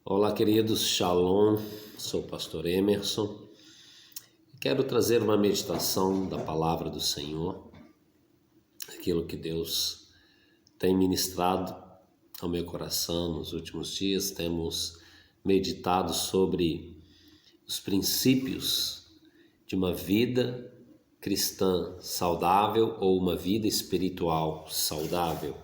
Olá, queridos, Shalom, sou o pastor Emerson. Quero trazer uma meditação da palavra do Senhor, aquilo que Deus tem ministrado ao meu coração nos últimos dias. Temos meditado sobre os princípios de uma vida cristã saudável ou uma vida espiritual saudável.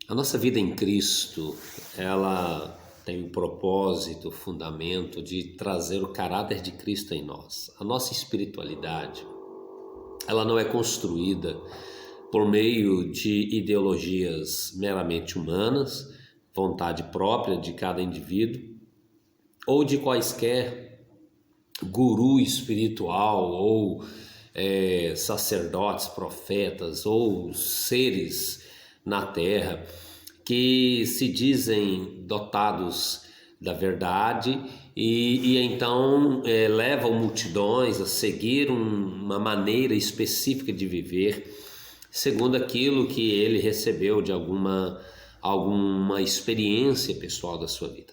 A nossa vida em Cristo, ela tem o propósito, o fundamento de trazer o caráter de Cristo em nós. A nossa espiritualidade, ela não é construída por meio de ideologias meramente humanas, vontade própria de cada indivíduo, ou de quaisquer guru espiritual, ou sacerdotes, profetas, ou seres na terra que se dizem dotados da verdade e então levam multidões a seguir uma maneira específica de viver segundo aquilo que ele recebeu de alguma experiência pessoal da sua vida.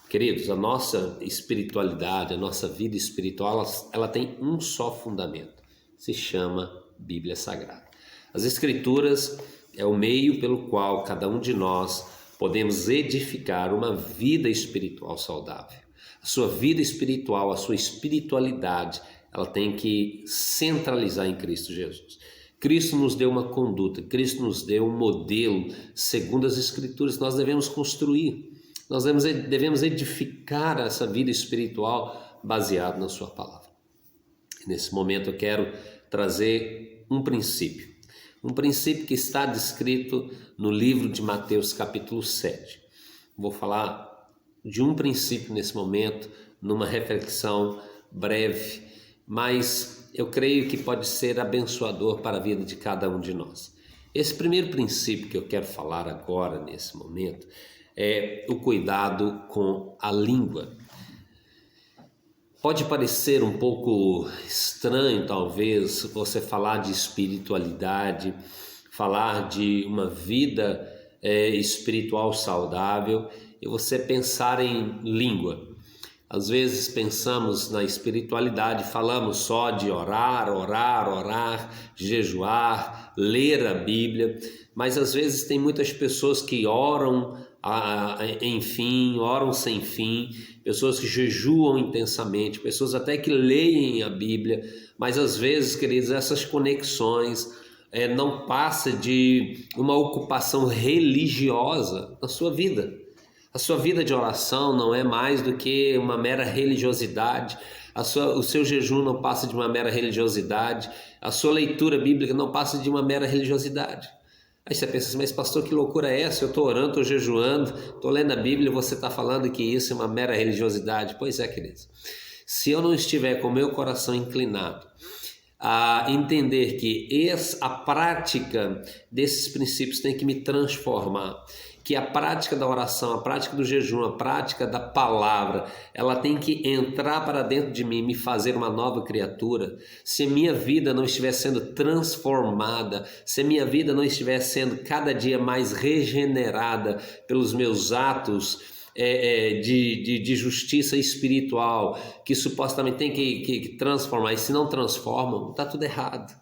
Queridos, a nossa espiritualidade, a nossa vida espiritual, ela tem um só fundamento, se chama Bíblia Sagrada. As Escrituras é o meio pelo qual cada um de nós podemos edificar uma vida espiritual saudável. A sua vida espiritual, a sua espiritualidade, ela tem que centralizar em Cristo Jesus. Cristo nos deu uma conduta, Cristo nos deu um modelo, segundo as Escrituras, nós devemos construir. Nós devemos edificar essa vida espiritual baseada na sua palavra. Nesse momento eu quero trazer um princípio que está descrito no livro de Mateus capítulo 7. Vou falar de um princípio nesse momento, numa reflexão breve, mas eu creio que pode ser abençoador para a vida de cada um de nós. Esse primeiro princípio que eu quero falar agora, nesse momento, é o cuidado com a língua. Pode parecer um pouco estranho, talvez, você falar de espiritualidade, falar de uma vida espiritual saudável e você pensar em língua. Às vezes pensamos na espiritualidade, falamos só de orar, jejuar, ler a Bíblia, mas às vezes tem muitas pessoas que oram oram sem fim, pessoas que jejuam intensamente, pessoas até que leem a Bíblia, mas às vezes, queridos, essas conexões não passa de uma ocupação religiosa na sua vida. A sua vida de oração não é mais do que uma mera religiosidade, o seu jejum não passa de uma mera religiosidade, a sua leitura bíblica não passa de uma mera religiosidade. Aí você pensa assim, mas pastor, que loucura é essa? Eu estou orando, estou jejuando, estou lendo a Bíblia e você está falando que isso é uma mera religiosidade. Pois é, queridos. Se eu não estiver com o meu coração inclinado a entender que a prática desses princípios tem que me transformar, que a prática da oração, a prática do jejum, a prática da palavra, ela tem que entrar para dentro de mim, me fazer uma nova criatura. Se minha vida não estiver sendo transformada, se minha vida não estiver sendo cada dia mais regenerada pelos meus atos de justiça espiritual, que supostamente tem que transformar, e se não transformam, está tudo errado.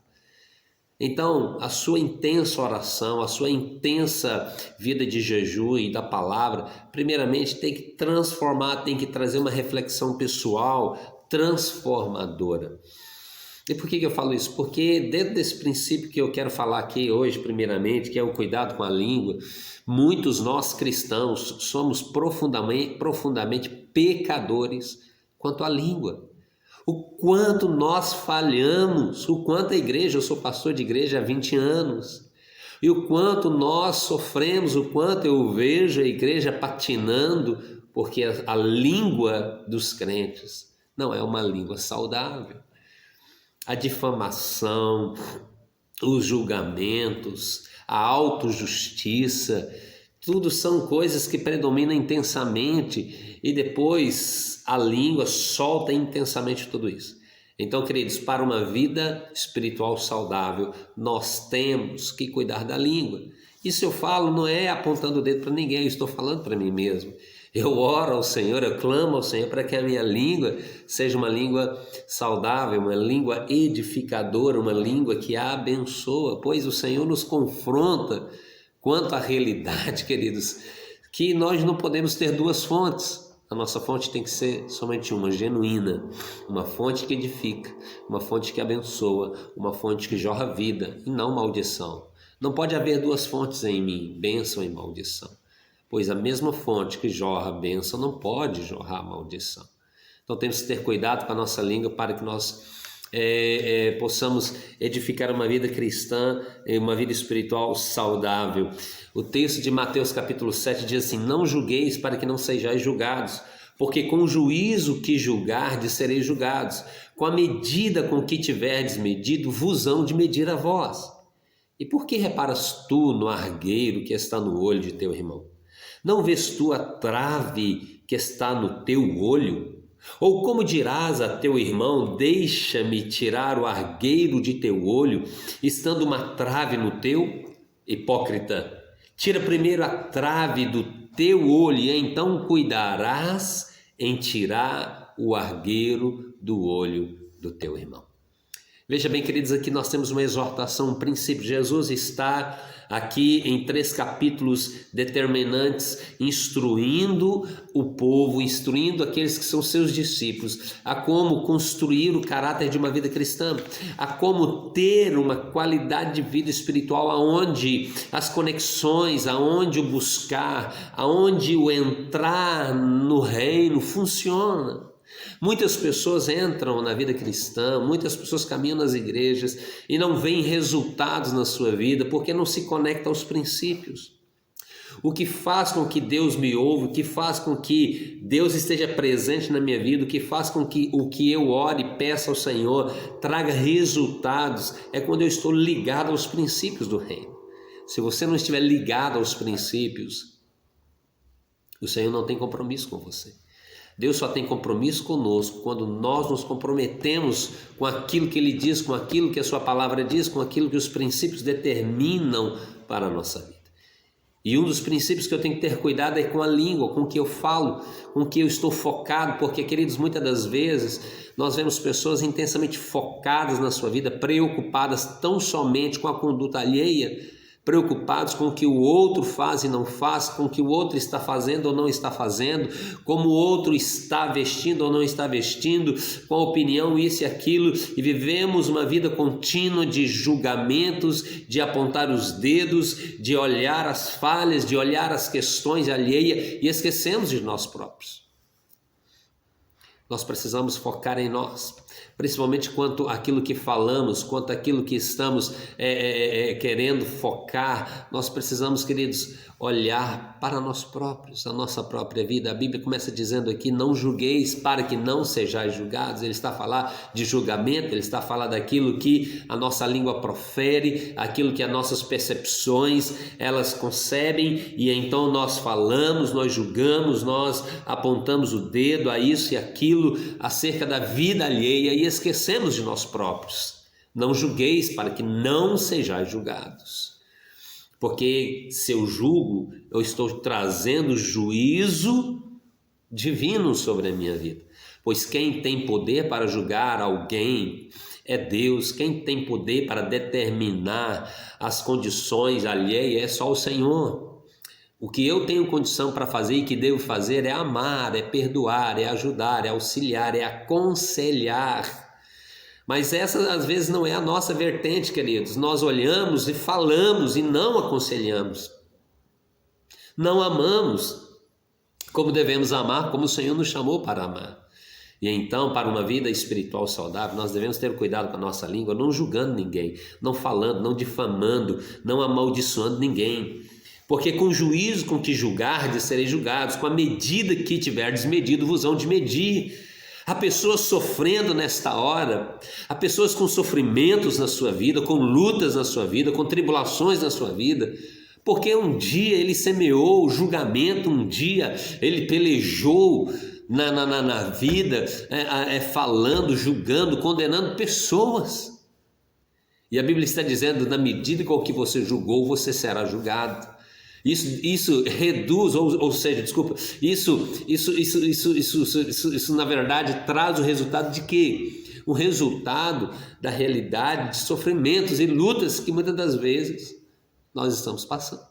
Então, a sua intensa oração, a sua intensa vida de jejum e da palavra, primeiramente tem que transformar, tem que trazer uma reflexão pessoal transformadora. E por que eu falo isso? Porque dentro desse princípio que eu quero falar aqui hoje, primeiramente, que é o cuidado com a língua, muitos nós cristãos somos profundamente pecadores quanto à língua. O quanto nós falhamos, o quanto a igreja, eu sou pastor de igreja há 20 anos, e o quanto nós sofremos, o quanto eu vejo a igreja patinando, porque a língua dos crentes não é uma língua saudável. A difamação, os julgamentos, a autojustiça, tudo são coisas que predominam intensamente e depois a língua solta intensamente tudo isso. Então, queridos, para uma vida espiritual saudável, nós temos que cuidar da língua. Isso eu falo não é apontando o dedo para ninguém, eu estou falando para mim mesmo. Eu oro ao Senhor, eu clamo ao Senhor para que a minha língua seja uma língua saudável, uma língua edificadora, uma língua que abençoa, pois o Senhor nos confronta quanto à realidade, queridos, que nós não podemos ter duas fontes. A nossa fonte tem que ser somente uma, genuína, uma fonte que edifica, uma fonte que abençoa, uma fonte que jorra vida e não maldição. Não pode haver duas fontes em mim, bênção e maldição, pois a mesma fonte que jorra bênção não pode jorrar maldição. Então temos que ter cuidado com a nossa língua para que nós possamos edificar uma vida cristã, uma vida espiritual saudável. O texto de Mateus capítulo 7 diz assim: não julgueis para que não sejais julgados, porque com o juízo que julgardes sereis julgados, com a medida com que tiverdes medido, vos hão de medir a vós. E por que reparas tu no argueiro que está no olho de teu irmão? Não vês tu a trave que está no teu olho? Ou como dirás a teu irmão, deixa-me tirar o argueiro de teu olho, estando uma trave no teu? Hipócrita, tira primeiro a trave do teu olho, e então cuidarás em tirar o argueiro do olho do teu irmão. Veja bem, queridos, aqui nós temos uma exortação, um princípio. Jesus está aqui em 3 capítulos determinantes, instruindo o povo, instruindo aqueles que são seus discípulos, a como construir o caráter de uma vida cristã, a como ter uma qualidade de vida espiritual, aonde as conexões, aonde o buscar, aonde o entrar no reino funciona. Muitas pessoas entram na vida cristã, muitas pessoas caminham nas igrejas e não veem resultados na sua vida porque não se conecta aos princípios. O que faz com que Deus me ouve, o que faz com que Deus esteja presente na minha vida, o que faz com que o que eu ore e peça ao Senhor traga resultados, é quando eu estou ligado aos princípios do reino. Se você não estiver ligado aos princípios, o Senhor não tem compromisso com você. Deus só tem compromisso conosco quando nós nos comprometemos com aquilo que Ele diz, com aquilo que a Sua palavra diz, com aquilo que os princípios determinam para a nossa vida. E um dos princípios que eu tenho que ter cuidado é com a língua, com o que eu falo, com o que eu estou focado, porque, queridos, muitas das vezes nós vemos pessoas intensamente focadas na sua vida, preocupadas tão somente com a conduta alheia, preocupados com o que o outro faz e não faz, com o que o outro está fazendo ou não está fazendo, como o outro está vestindo ou não está vestindo, com a opinião, isso e aquilo, e vivemos uma vida contínua de julgamentos, de apontar os dedos, de olhar as falhas, de olhar as questões alheias e esquecemos de nós próprios. Nós precisamos focar em nós, principalmente quanto àquilo que falamos, quanto àquilo que estamos querendo focar. Nós precisamos, queridos, olhar para nós próprios, a nossa própria vida. A Bíblia começa dizendo aqui: não julgueis para que não sejais julgados. Ele está a falar de julgamento, ele está a falar daquilo que a nossa língua profere, aquilo que as nossas percepções elas concebem, e então nós falamos, nós julgamos, nós apontamos o dedo a isso e aquilo acerca da vida alheia e esquecemos de nós próprios. Não julgueis para que não sejais julgados. Porque se eu julgo, eu estou trazendo juízo divino sobre a minha vida. Pois quem tem poder para julgar alguém é Deus. Quem tem poder para determinar as condições alheias é só o Senhor. O que eu tenho condição para fazer e que devo fazer é amar, é perdoar, é ajudar, é auxiliar, é aconselhar. Mas essa às vezes não é a nossa vertente, queridos. Nós olhamos e falamos e não aconselhamos. Não amamos como devemos amar, como o Senhor nos chamou para amar. E então, para uma vida espiritual saudável, nós devemos ter cuidado com a nossa língua, não julgando ninguém, não falando, não difamando, não amaldiçoando ninguém. Porque com o juízo com que julgardes, sereis julgados, com a medida que tiverdes medido, vos hão de medir. Há pessoas sofrendo nesta hora, há pessoas com sofrimentos na sua vida, com lutas na sua vida, com tribulações na sua vida, porque um dia ele semeou o julgamento, um dia ele pelejou na vida, falando, julgando, condenando pessoas. E a Bíblia está dizendo: na medida com que você julgou, você será julgado. Isso reduz, ou seja, desculpa, isso na verdade traz o resultado de quê? O resultado da realidade de sofrimentos e lutas que muitas das vezes nós estamos passando.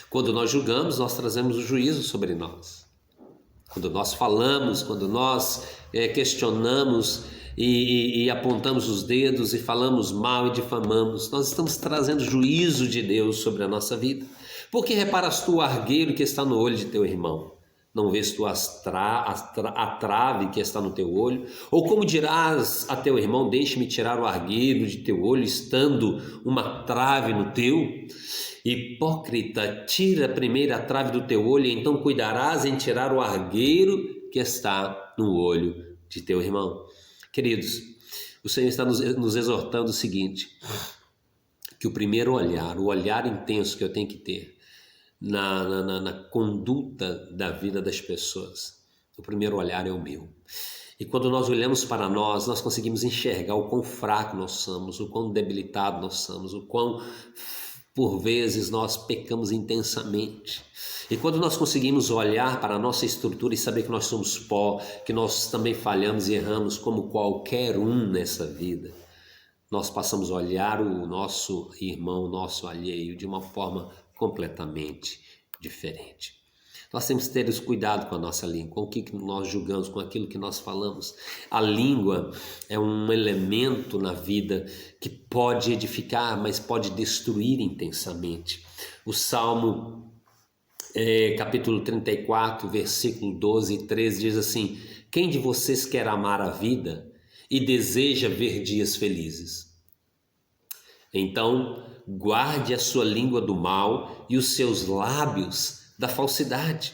Quando nós julgamos, nós trazemos o juízo sobre nós. Quando nós falamos, quando nós questionamos e apontamos os dedos e falamos mal e difamamos, nós estamos trazendo juízo de Deus sobre a nossa vida. Porque reparas tu o argueiro que está no olho de teu irmão? Não vês tu a trave que está no teu olho? Ou como dirás a teu irmão, deixe-me tirar o argueiro de teu olho, estando uma trave no teu? Hipócrita, tira primeiro a trave do teu olho, e então cuidarás em tirar o argueiro que está no olho de teu irmão. Queridos, o Senhor está nos exortando o seguinte, que o primeiro olhar, o olhar intenso que eu tenho que ter na conduta da vida das pessoas, o primeiro olhar é o meu. E quando nós olhamos para nós, nós conseguimos enxergar o quão fraco nós somos, o quão debilitado nós somos, o quão por vezes nós pecamos intensamente. E quando nós conseguimos olhar para a nossa estrutura e saber que nós somos pó, que nós também falhamos e erramos como qualquer um nessa vida, nós passamos a olhar o nosso irmão, o nosso alheio, de uma forma completamente diferente. Nós temos que ter esse cuidado com a nossa língua, com o que nós julgamos, com aquilo que nós falamos. A língua é um elemento na vida que pode edificar, mas pode destruir intensamente. O Salmo capítulo 34, versículo 12 e 13 diz assim: quem de vocês quer amar a vida e deseja ver dias felizes? Então, guarde a sua língua do mal e os seus lábios da falsidade.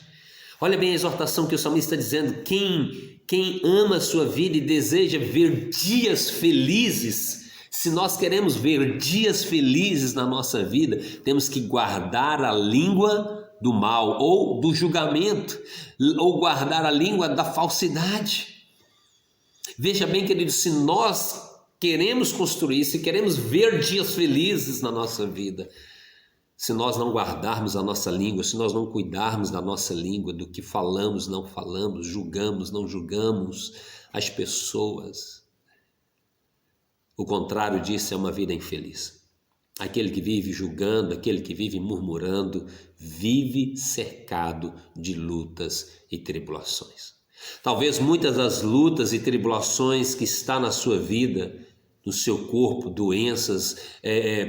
Olha bem a exortação que o salmista está dizendo: quem ama a sua vida e deseja ver dias felizes, se nós queremos ver dias felizes na nossa vida, temos que guardar a língua do mal ou do julgamento, ou guardar a língua da falsidade. Veja bem, querido, se nós queremos construir, se queremos ver dias felizes na nossa vida, se nós não guardarmos a nossa língua, se nós não cuidarmos da nossa língua, do que falamos, não falamos, julgamos, não julgamos as pessoas, o contrário disso é uma vida infeliz. Aquele que vive julgando, aquele que vive murmurando, vive cercado de lutas e tribulações. Talvez muitas das lutas e tribulações que está na sua vida, no seu corpo, doenças,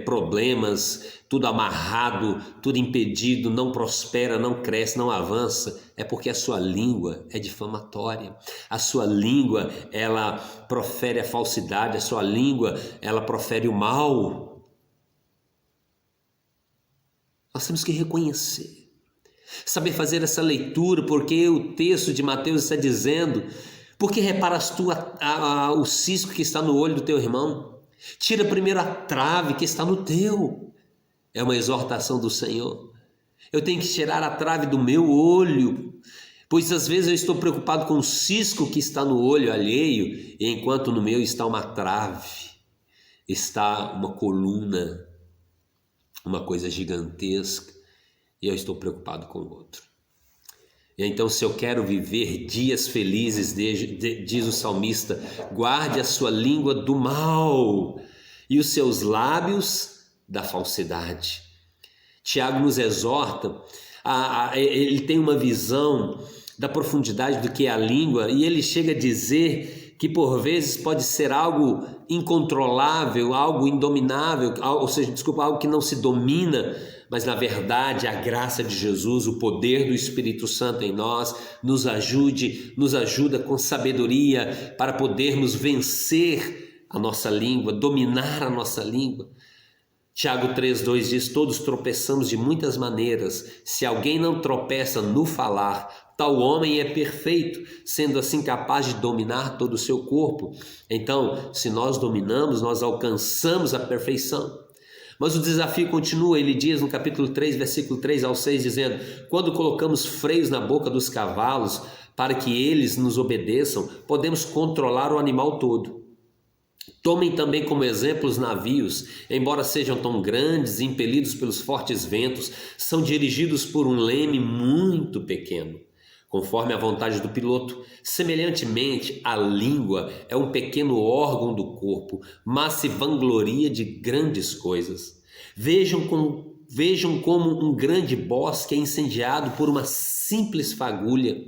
problemas, tudo amarrado, tudo impedido, não prospera, não cresce, não avança, é porque a sua língua é difamatória, a sua língua, ela profere a falsidade, a sua língua, ela profere o mal. Nós temos que reconhecer, saber fazer essa leitura, porque o texto de Mateus está dizendo: porque reparas tu o cisco que está no olho do teu irmão? Tira primeiro a trave que está no teu. É uma exortação do Senhor. Eu tenho que tirar a trave do meu olho, pois às vezes eu estou preocupado com o cisco que está no olho alheio, enquanto no meu está uma trave, está uma coluna, uma coisa gigantesca, e eu estou preocupado com o outro. E então, se eu quero viver dias felizes, diz o salmista, guarde a sua língua do mal e os seus lábios da falsidade. Tiago nos exorta, ele tem uma visão da profundidade do que é a língua, e ele chega a dizer que por vezes pode ser algo incontrolável, algo indominável, algo que não se domina, mas na verdade a graça de Jesus, o poder do Espírito Santo em nós, nos ajuda com sabedoria para podermos vencer a nossa língua, dominar a nossa língua. Tiago 3,2 diz: todos tropeçamos de muitas maneiras, se alguém não tropeça no falar, tal homem é perfeito, sendo assim capaz de dominar todo o seu corpo. Então, se nós dominamos, nós alcançamos a perfeição. Mas o desafio continua, ele diz no capítulo 3, versículo 3 ao 6, dizendo: quando colocamos freios na boca dos cavalos para que eles nos obedeçam, podemos controlar o animal todo. Tomem também como exemplo os navios, embora sejam tão grandes, impelidos pelos fortes ventos, são dirigidos por um leme muito pequeno, conforme a vontade do piloto. Semelhantemente, a língua é um pequeno órgão do corpo, mas se vangloria de grandes coisas. Vejam como um grande bosque é incendiado por uma simples fagulha.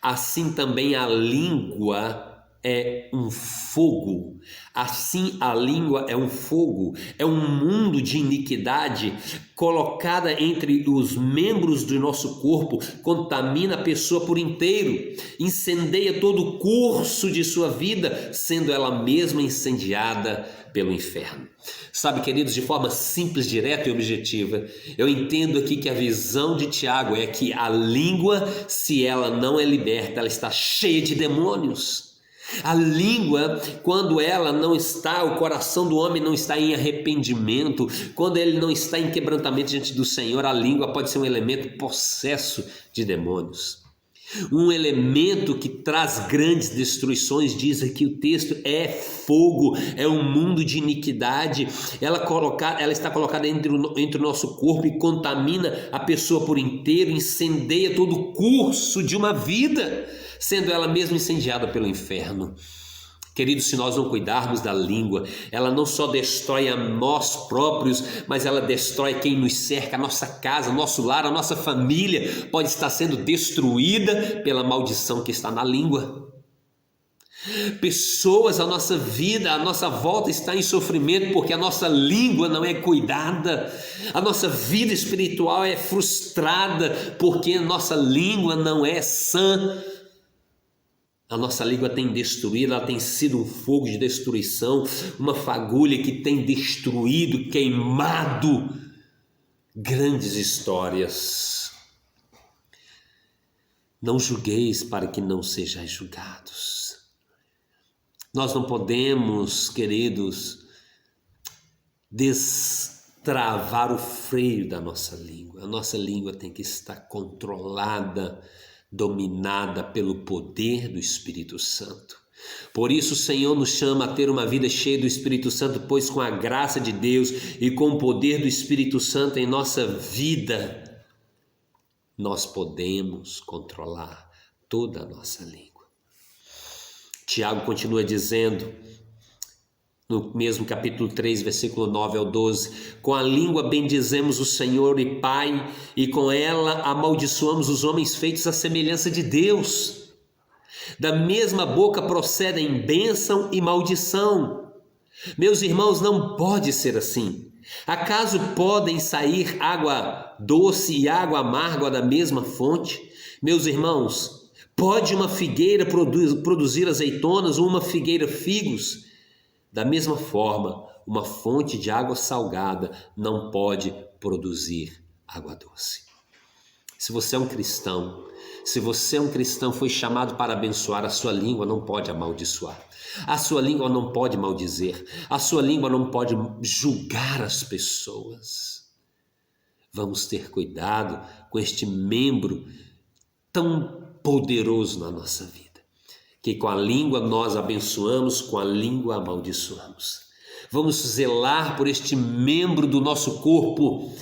Assim também a língua é um fogo. Assim a língua é um fogo, é um mundo de iniquidade colocada entre os membros do nosso corpo, contamina a pessoa por inteiro, incendeia todo o curso de sua vida, sendo ela mesma incendiada pelo inferno. Sabe, queridos, de forma simples, direta e objetiva, eu entendo aqui que a visão de Tiago é que a língua, se ela não é liberta, ela está cheia de demônios. A língua, quando ela não está, o coração do homem não está em arrependimento, quando ele não está em quebrantamento diante do Senhor, a língua pode ser um elemento possesso de demônios. Um elemento que traz grandes destruições, diz aqui o texto, é fogo, é um mundo de iniquidade. Ela está colocada entre o nosso corpo e contamina a pessoa por inteiro, incendeia todo o curso de uma vida, sendo ela mesma incendiada pelo inferno. Queridos, se nós não cuidarmos da língua, ela não só destrói a nós próprios, mas ela destrói quem nos cerca, a nossa casa, nosso lar, a nossa família pode estar sendo destruída pela maldição que está na língua. Pessoas, a nossa vida, a nossa volta está em sofrimento porque a nossa língua não é cuidada, a nossa vida espiritual é frustrada porque a nossa língua não é sã. A nossa língua tem destruído, ela tem sido um fogo de destruição, uma fagulha que tem destruído, queimado grandes histórias. Não julgueis para que não sejais julgados. Nós não podemos, queridos, destravar o freio da nossa língua. A nossa língua tem que estar controlada, dominada pelo poder do Espírito Santo. Por isso o Senhor nos chama a ter uma vida cheia do Espírito Santo, pois com a graça de Deus e com o poder do Espírito Santo em nossa vida, nós podemos controlar toda a nossa língua. Tiago continua dizendo, no mesmo capítulo 3, versículo 9 ao 12, com a língua bendizemos o Senhor e Pai, e com ela amaldiçoamos os homens feitos à semelhança de Deus. Da mesma boca procedem bênção e maldição. Meus irmãos, não pode ser assim. Acaso podem sair água doce e água amarga da mesma fonte? Meus irmãos, pode uma figueira produzir azeitonas ou uma figueira figos? Da mesma forma, uma fonte de água salgada não pode produzir água doce. Se você é um cristão, foi chamado para abençoar, a sua língua não pode amaldiçoar. A sua língua não pode maldizer. A sua língua não pode julgar as pessoas. Vamos ter cuidado com este membro tão poderoso na nossa vida, que com a língua nós abençoamos, com a língua amaldiçoamos. Vamos zelar por este membro do nosso corpo,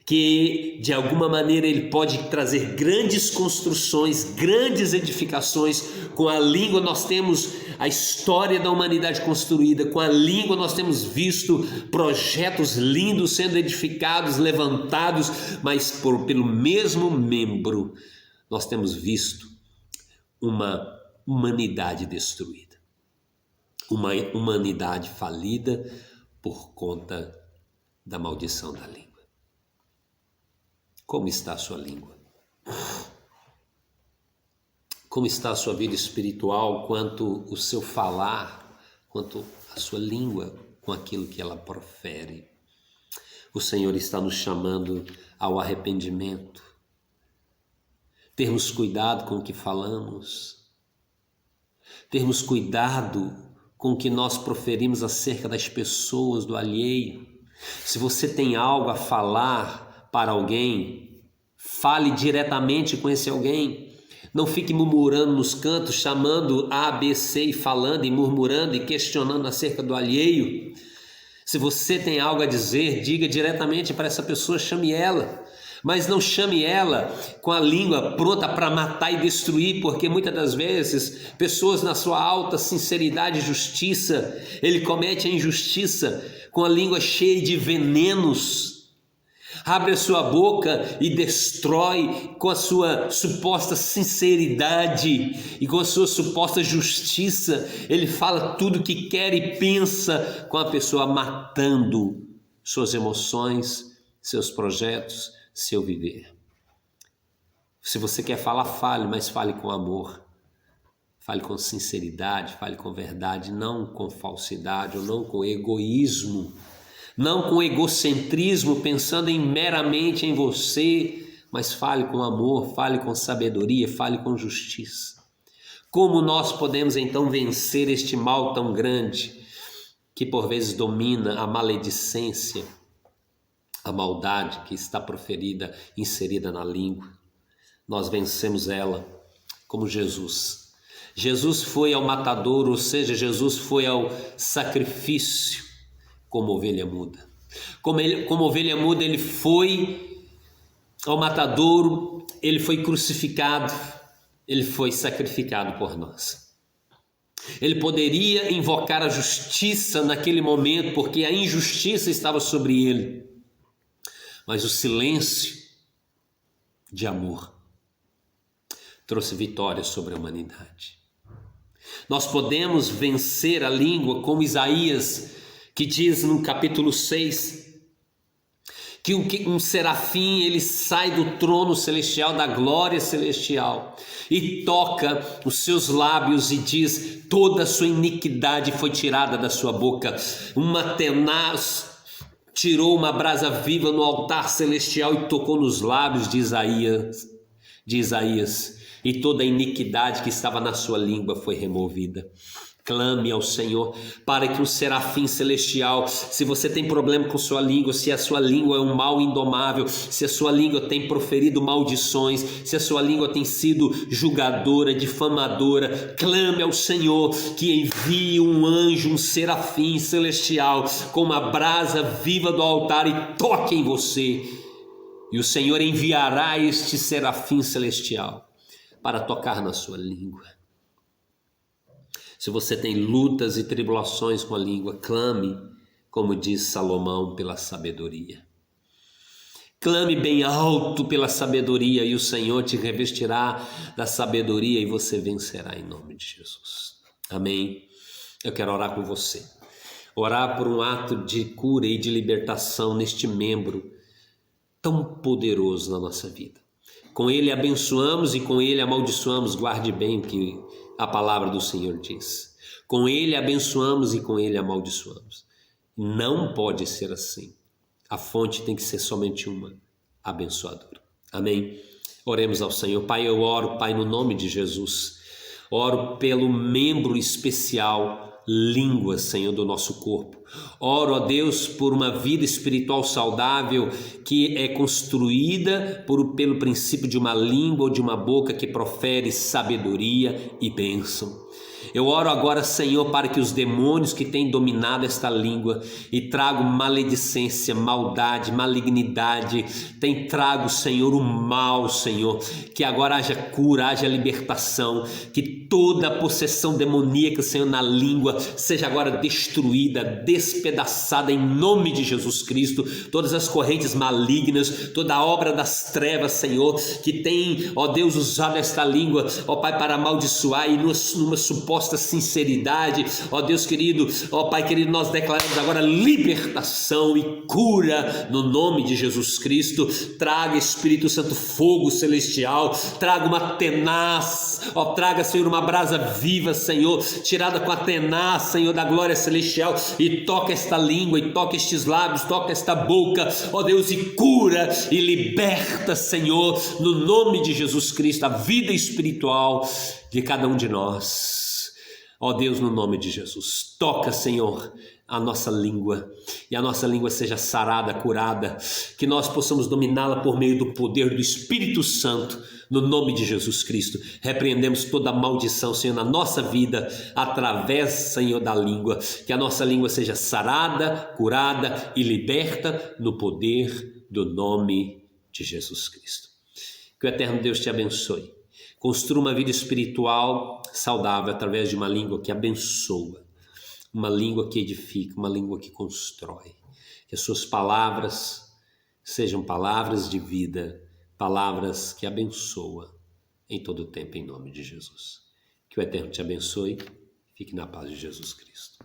que de alguma maneira ele pode trazer grandes construções, grandes edificações. Com a língua nós temos a história da humanidade construída, com a língua nós temos visto projetos lindos sendo edificados, levantados, mas pelo mesmo membro nós temos visto uma humanidade destruída, uma humanidade falida por conta da maldição da língua. Como está a sua língua? Como está a sua vida espiritual quanto o seu falar, quanto a sua língua com aquilo que ela profere? O Senhor está nos chamando ao arrependimento. Termos cuidado com o que falamos. Termos cuidado com o que nós proferimos acerca das pessoas, do alheio. Se você tem algo a falar para alguém, fale diretamente com esse alguém. Não fique murmurando nos cantos, chamando A, B, C e falando e murmurando e questionando acerca do alheio. Se você tem algo a dizer, diga diretamente para essa pessoa, chame ela. Mas não chame ela com a língua pronta para matar e destruir, porque muitas das vezes, pessoas na sua alta sinceridade e justiça, ele comete a injustiça com a língua cheia de venenos. Abre a sua boca e destrói com a sua suposta sinceridade e com a sua suposta justiça. Ele fala tudo o que quer e pensa com a pessoa, matando suas emoções, seus projetos, seu viver. Se você quer falar, fale, mas fale com amor. Fale com sinceridade, fale com verdade, não com falsidade ou não com egoísmo. Não com egocentrismo, pensando meramente em você, mas fale com amor, fale com sabedoria, fale com justiça. Como nós podemos então vencer este mal tão grande que por vezes domina a maledicência, a maldade que está proferida, inserida na língua? Nós vencemos ela como Jesus. Jesus foi ao matadouro, ou seja, Jesus foi ao sacrifício como ovelha muda. Como ovelha muda, ele foi ao matadouro, ele foi crucificado, ele foi sacrificado por nós. Ele poderia invocar a justiça naquele momento, porque a injustiça estava sobre ele. Mas o silêncio de amor trouxe vitória sobre a humanidade. Nós podemos vencer a língua como Isaías, que diz no capítulo 6, que um serafim ele sai do trono celestial, da glória celestial, e toca os seus lábios e diz: toda a sua iniquidade foi tirada da sua boca. Uma tenaz tirou uma brasa viva no altar celestial e tocou nos lábios de Isaías, e toda a iniquidade que estava na sua língua foi removida. Clame ao Senhor para que um serafim celestial, se você tem problema com sua língua, se a sua língua é um mal indomável, se a sua língua tem proferido maldições, se a sua língua tem sido julgadora, difamadora, clame ao Senhor que envie um anjo, um serafim celestial com uma brasa viva do altar e toque em você. E o Senhor enviará este serafim celestial para tocar na sua língua. Se você tem lutas e tribulações com a língua, clame, como diz Salomão, pela sabedoria. Clame bem alto pela sabedoria e o Senhor te revestirá da sabedoria e você vencerá em nome de Jesus. Amém? Eu quero orar com você. Orar por um ato de cura e de libertação neste membro tão poderoso na nossa vida. Com ele abençoamos e com ele amaldiçoamos. Guarde bem o que a palavra do Senhor diz. Com ele abençoamos e com ele amaldiçoamos. Não pode ser assim. A fonte tem que ser somente uma, abençoadora. Amém? Oremos ao Senhor. Pai, eu oro, Pai, no nome de Jesus. Oro pelo membro especial, língua, Senhor, do nosso corpo. Oro a Deus por uma vida espiritual saudável que é construída pelo princípio de uma língua ou de uma boca que profere sabedoria e bênção. Eu oro agora, Senhor, para que os demônios que têm dominado esta língua e trago maledicência, maldade, malignidade, tem trago, Senhor, o mal, Senhor, que agora haja cura, haja libertação, que toda possessão demoníaca, Senhor, na língua seja agora destruída, despedaçada em nome de Jesus Cristo. Todas as correntes malignas, toda a obra das trevas, Senhor, que tem, ó Deus, usado esta língua, ó Pai, para amaldiçoar e numa suposta sinceridade, ó Deus querido, ó Pai querido, nós declaramos agora libertação e cura no nome de Jesus Cristo. Traga, Espírito Santo, fogo celestial, traga uma tenaz, ó, traga, Senhor, uma brasa viva, Senhor, tirada com a tenaz, Senhor, da glória celestial, e toca esta língua, e toca estes lábios, toca esta boca, ó Deus, e cura e liberta, Senhor, no nome de Jesus Cristo, a vida espiritual de cada um de nós. Ó Deus, no nome de Jesus, toca, Senhor, a nossa língua, e a nossa língua seja sarada, curada, que nós possamos dominá-la por meio do poder do Espírito Santo, No nome de Jesus Cristo, repreendemos toda maldição, Senhor, na nossa vida, através, Senhor, da língua. Que a nossa língua seja sarada, curada e liberta no poder do nome de Jesus Cristo. Que o eterno Deus te abençoe. Construa uma vida espiritual saudável através de uma língua que abençoa, uma língua que edifica, uma língua que constrói. Que as suas palavras sejam palavras de vida, palavras que abençoam em todo o tempo, em nome de Jesus. Que o eterno te abençoe. Fique na paz de Jesus Cristo.